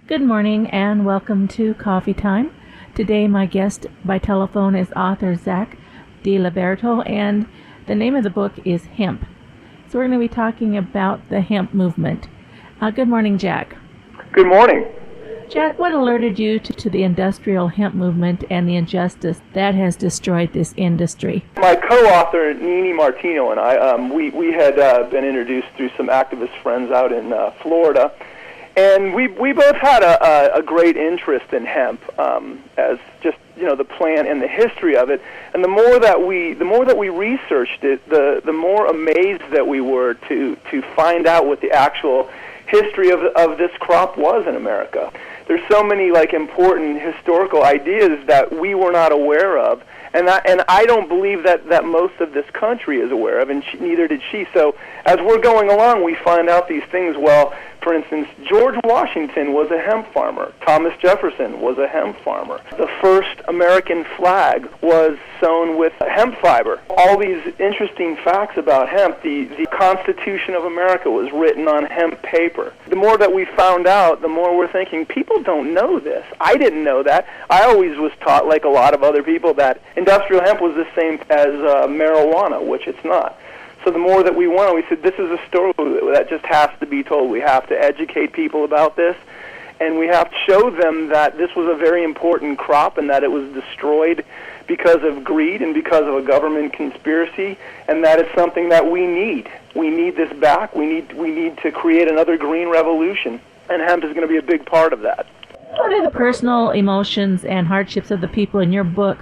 Good morning and welcome to Coffee Time. Today my guest by telephone is author Zack DiLiberto, and the name of the book is Hemp. So we're going to be talking about the hemp movement. Good morning, Jack. Good morning. Jack, what alerted you to the industrial hemp movement and the injustice that has destroyed this industry? My co-author, Nini Martino, and I, we had been introduced through some activist friends out in Florida, and we both had a great interest in hemp as just the plant and the history of it. And the more that we researched it, the more amazed that we were to find out what the actual history of this crop was in America. There's so many important historical ideas that we were not aware of, and I don't believe that most of this country is aware of, and neither did she. So as we're going along, we find out these things. Well, for instance, George Washington was a hemp farmer. Thomas Jefferson was a hemp farmer. The first American flag was sewn with hemp fiber. All these interesting facts about hemp. The Constitution of America was written on hemp paper. The more that we found out, the more we're thinking, people don't know this. I didn't know that. I always was taught, like a lot of other people, that industrial hemp was the same as marijuana, which it's not. So the more that we went, we said, this is a story that just has to be told. We have to educate people about this, and we have to show them that this was a very important crop and that it was destroyed because of greed and because of a government conspiracy, and that it's something that we need. We need this back. We need to create another green revolution, and hemp is going to be a big part of that. What are the personal emotions and hardships of the people in your book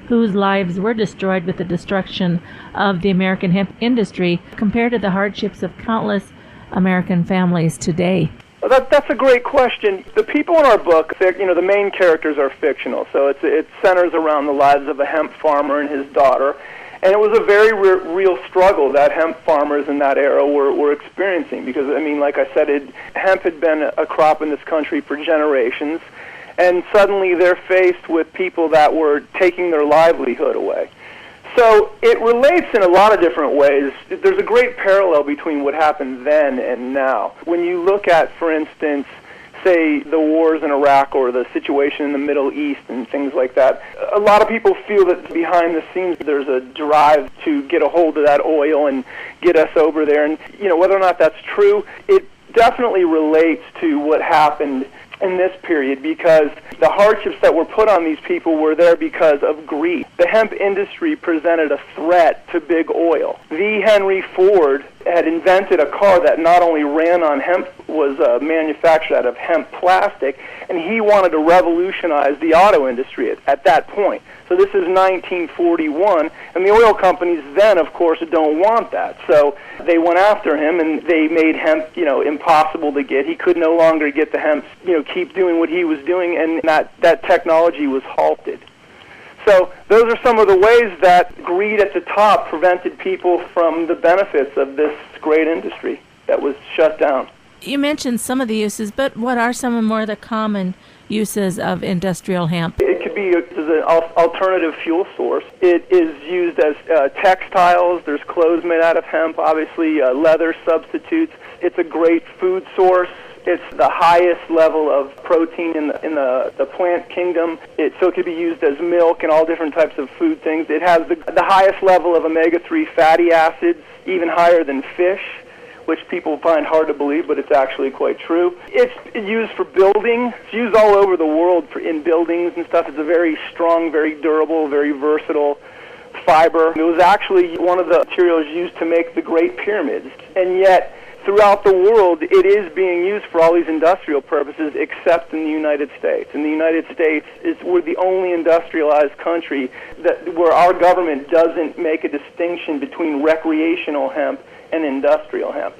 whose lives were destroyed with the destruction of the American hemp industry compared to the hardships of countless American families today? Well, that's a great question. The people in our book, the main characters are fictional, so it centers around the lives of a hemp farmer and his daughter. And it was a very real struggle that hemp farmers in that era were experiencing because, like I said, hemp had been a crop in this country for generations, and suddenly they're faced with people that were taking their livelihood away. So it relates in a lot of different ways. There's a great parallel between what happened then and now. When you look at, for instance, say the wars in Iraq or the situation in the Middle East and things like that, a lot of people feel that behind the scenes there's a drive to get a hold of that oil and get us over there. And whether or not that's true, it definitely relates to what happened in this period, because the hardships that were put on these people were there because of greed. The hemp industry presented a threat to big oil. V. Henry Ford had invented a car that not only ran on hemp, was manufactured out of hemp plastic, and he wanted to revolutionize the auto industry at that point. So this is 1941, and the oil companies then, of course, don't want that. So they went after him, and they made hemp, impossible to get. He could no longer get the hemp, keep doing what he was doing, and that technology was halted. So those are some of the ways that greed at the top prevented people from the benefits of this great industry that was shut down. You mentioned some of the uses, but what are some of more of the common uses of industrial hemp? It could be as an alternative fuel source. It is used as textiles. There's clothes made out of hemp, obviously leather substitutes. It's a great food source. It's the highest level of protein in the plant kingdom. So it could be used as milk and all different types of food things. It has the highest level of omega-3 fatty acids, even higher than fish, which people find hard to believe, but it's actually quite true. It's used for building. It's used all over the world in buildings and stuff. It's a very strong, very durable, very versatile fiber. It was actually one of the materials used to make the Great Pyramids, and yet throughout the world, it is being used for all these industrial purposes, except in the United States. In the United States, we're the only industrialized country where our government doesn't make a distinction between recreational hemp and industrial hemp.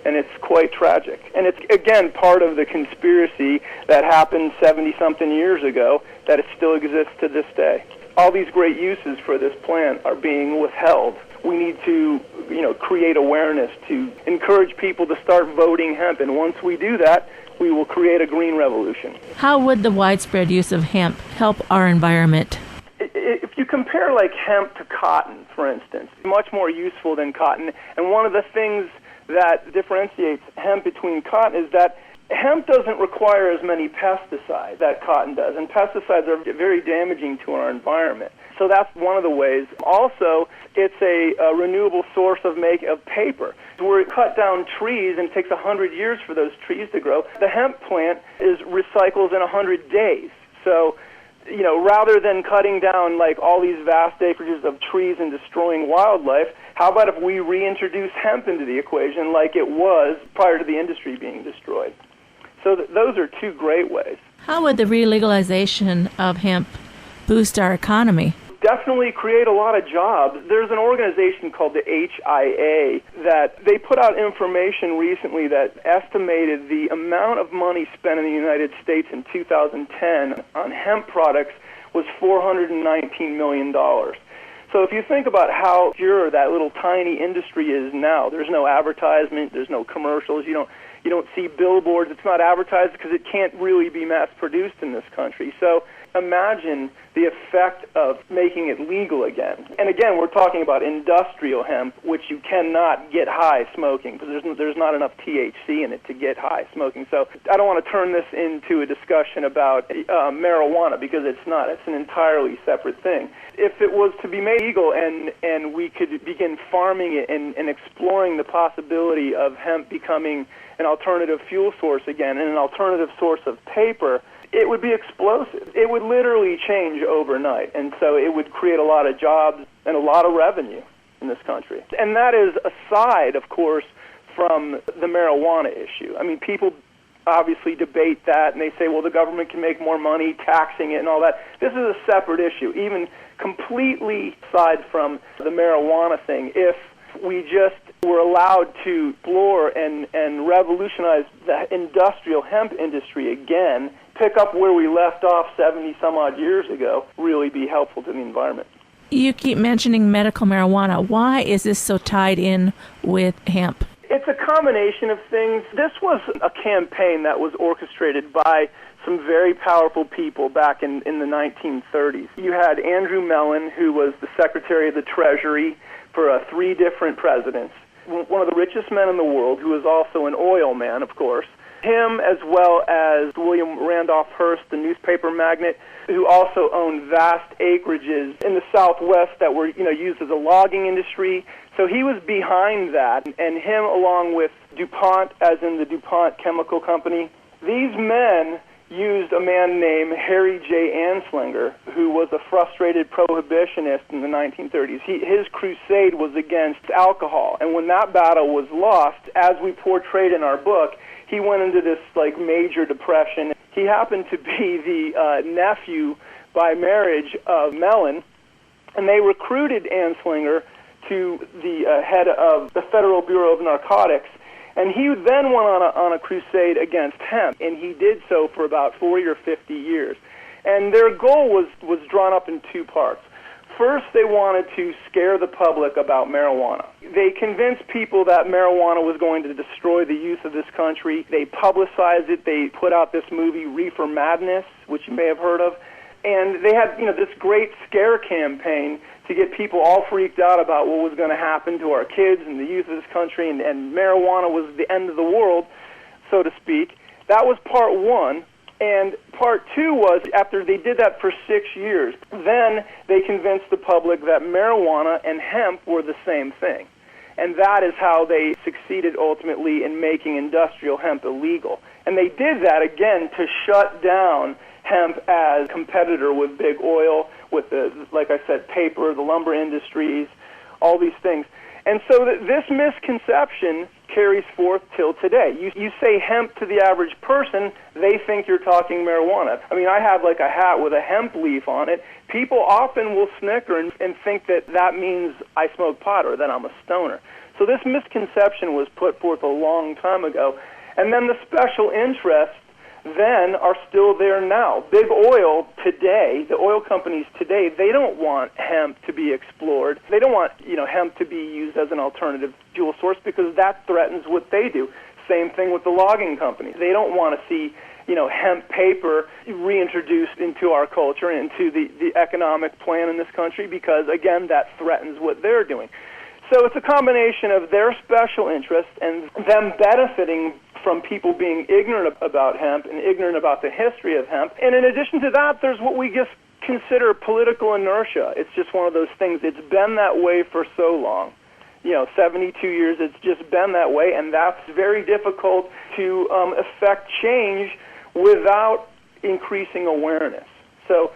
And it's quite tragic. And it's, again, part of the conspiracy that happened 70-something years ago, that it still exists to this day. All these great uses for this plant are being withheld. We need to, create awareness to encourage people to start voting hemp. And once we do that, we will create a green revolution. How would the widespread use of hemp help our environment? If you compare hemp to cotton, for instance, much more useful than cotton. And one of the things that differentiates hemp between cotton is that Hemp doesn't require as many pesticides that cotton does, and pesticides are very damaging to our environment. So that's one of the ways. Also, it's a renewable source of paper. Where it cut down trees and it takes 100 years for those trees to grow, the hemp plant is recycles in 100 days. So, rather than cutting down like all these vast acreages of trees and destroying wildlife, how about if we reintroduce hemp into the equation like it was prior to the industry being destroyed? So those are two great ways. How would the relegalization of hemp boost our economy? Definitely create a lot of jobs. There's an organization called the HIA that they put out information recently that estimated the amount of money spent in the United States in 2010 on hemp products was $419 million. So if you think about how pure that little tiny industry is now, there's no advertisement, there's no commercials, you don't see billboards, it's not advertised because it can't really be mass-produced in this country. So imagine the effect of making it legal again. And again, we're talking about industrial hemp, which you cannot get high smoking because there's not enough THC in it to get high smoking. So I don't want to turn this into a discussion about marijuana because it's not. It's an entirely separate thing. If it was to be made legal and we could begin farming it and exploring the possibility of hemp becoming an alternative fuel source again and an alternative source of paper, it would be explosive. It would literally change overnight, and so it would create a lot of jobs and a lot of revenue in this country. And that is aside, of course, from the marijuana issue. I mean, people obviously debate that, and they say, well, the government can make more money taxing it and all that. This is a separate issue, even completely aside from the marijuana thing. If we just were allowed to explore and revolutionize the industrial hemp industry again, pick up where we left off 70-some-odd years ago, really be helpful to the environment. You keep mentioning medical marijuana. Why is this so tied in with hemp? It's a combination of things. This was a campaign that was orchestrated by some very powerful people back in the 1930s. You had Andrew Mellon, who was the Secretary of the Treasury for 3 different presidents, one of the richest men in the world, who was also an oil man, of course. Him, as well as William Randolph Hearst, the newspaper magnate, who also owned vast acreages in the Southwest that were, used as a logging industry. So he was behind that, and him along with DuPont, as in the DuPont Chemical Company. These men used a man named Harry J. Anslinger, who was a frustrated prohibitionist in the 1930s. His crusade was against alcohol, and when that battle was lost, as we portrayed in our book, he went into this major depression. He happened to be the nephew by marriage of Mellon, and they recruited Anslinger to the head of the Federal Bureau of Narcotics. And he then went on a crusade against hemp, and he did so for about 40 or 50 years. And their goal was drawn up in 2 parts. First, they wanted to scare the public about marijuana. They convinced people that marijuana was going to destroy the youth of this country. They publicized it. They put out this movie, Reefer Madness, which you may have heard of. And they had, this great scare campaign to get people all freaked out about what was going to happen to our kids and the youth of this country, and marijuana was the end of the world, so to speak. That was part 1. And part 2 was, after they did that for 6 years, then they convinced the public that marijuana and hemp were the same thing. And that is how they succeeded ultimately in making industrial hemp illegal. And they did that, again, to shut down hemp as a competitor with big oil, with like I said, paper, the lumber industries, all these things. And so this misconception carries forth till today. You say hemp to the average person, they think you're talking marijuana. I mean, I have a hat with a hemp leaf on it. People often will snicker and think that means I smoke pot or that I'm a stoner. So this misconception was put forth a long time ago. And then the special interests then are still there now. Big oil today, the oil companies today, they don't want hemp to be explored. They don't want, hemp to be used as an alternative fuel source because that threatens what they do. Same thing with the logging companies. They don't want to see, hemp paper reintroduced into our culture and into the economic plan in this country because, again, that threatens what they're doing. So it's a combination of their special interests and them benefiting from people being ignorant about hemp and ignorant about the history of hemp. And in addition to that, there's what we just consider political inertia. It's just one of those things. It's been that way for so long. 72 years, it's just been that way, and that's very difficult to affect change without increasing awareness. So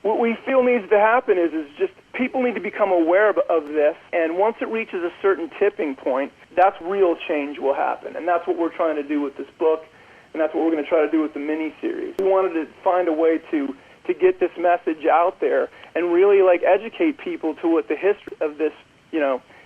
what we feel needs to happen is just people need to become aware of this, and once it reaches a certain tipping point, that's real change will happen. And that's what we're trying to do with this book, and that's what we're going to try to do with the mini-series. We wanted to find a way to get this message out there and really educate people to what the history of this,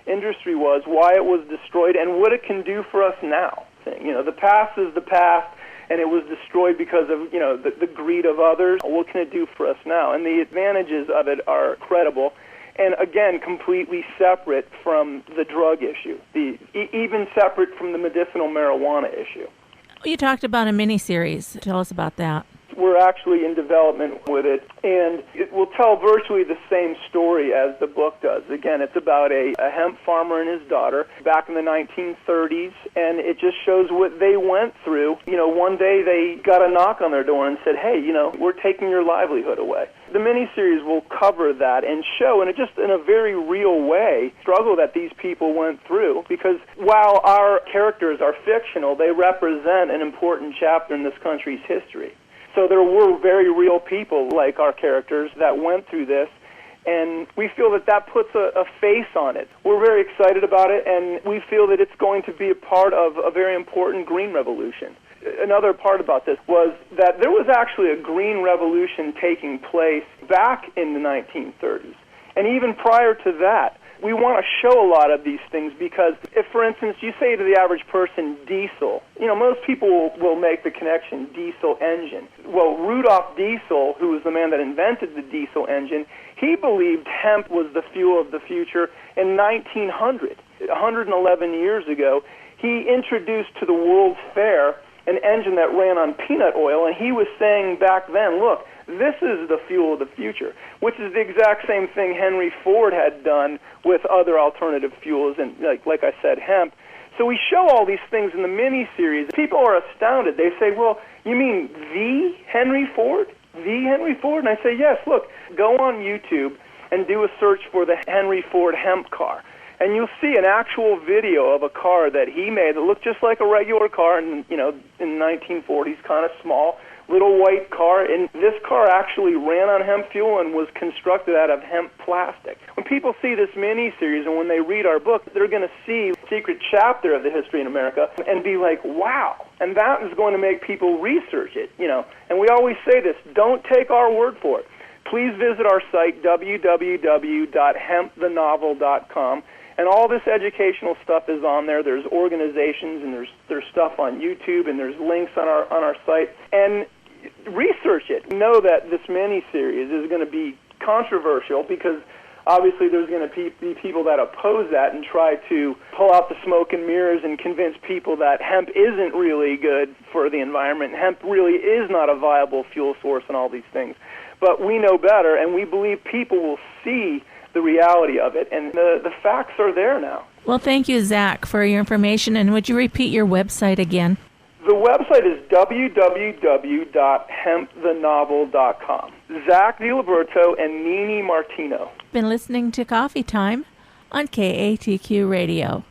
industry was, why it was destroyed, and what it can do for us now. The past is the past, and it was destroyed because of, the greed of others. What can it do for us now? And the advantages of it are incredible, and again, completely separate from the drug issue, even separate from the medicinal marijuana issue. You talked about a mini-series. Tell us about that. We're actually in development with it, and it will tell virtually the same story as the book does. Again, it's about a hemp farmer and his daughter back in the 1930s, and it just shows what they went through. One day they got a knock on their door and said, hey, we're taking your livelihood away. The miniseries will cover that and show, and just in a very real way, struggle that these people went through, because while our characters are fictional, they represent an important chapter in this country's history. So there were very real people like our characters that went through this, and we feel that puts a face on it. We're very excited about it, and we feel that it's going to be a part of a very important green revolution. Another part about this was that there was actually a green revolution taking place back in the 1930s, and even prior to that. We want to show a lot of these things because if, for instance, you say to the average person diesel, most people will make the connection diesel engine. Well, Rudolf Diesel, who was the man that invented the diesel engine, he believed hemp was the fuel of the future in 1900. 111 years ago, he introduced to the World's Fair an engine that ran on peanut oil, and he was saying back then, look, this is the fuel of the future, which is the exact same thing Henry Ford had done with other alternative fuels, and like I said, hemp. So we show all these things in the mini-series. People are astounded. They say, well, you mean the Henry Ford? The Henry Ford? And I say, yes, look, go on YouTube and do a search for the Henry Ford hemp car. And you'll see an actual video of a car that he made that looked just like a regular car in the 1940s, kind of small, little white car, and this car actually ran on hemp fuel and was constructed out of hemp plastic. When people see this mini-series and when they read our book, they're going to see a secret chapter of the history in America and be like, wow. And that is going to make people research it, And we always say this, don't take our word for it. Please visit our site, www.hempthenovel.com. And all this educational stuff is on there. There's organizations and there's stuff on YouTube and there's links on our site. And research it. Know that this mini-series is going to be controversial because obviously there's going to be people that oppose that and try to pull out the smoke and mirrors and convince people that hemp isn't really good for the environment. Hemp really is not a viable fuel source and all these things. But we know better, and we believe people will see the reality of it, and the facts are there now. Well, thank you, Zack, for your information, and would you repeat your website again? The website is www.hempthenovel.com. Zack DiLiberto and Nini Martino. Been listening to Coffee Time on KATQ Radio.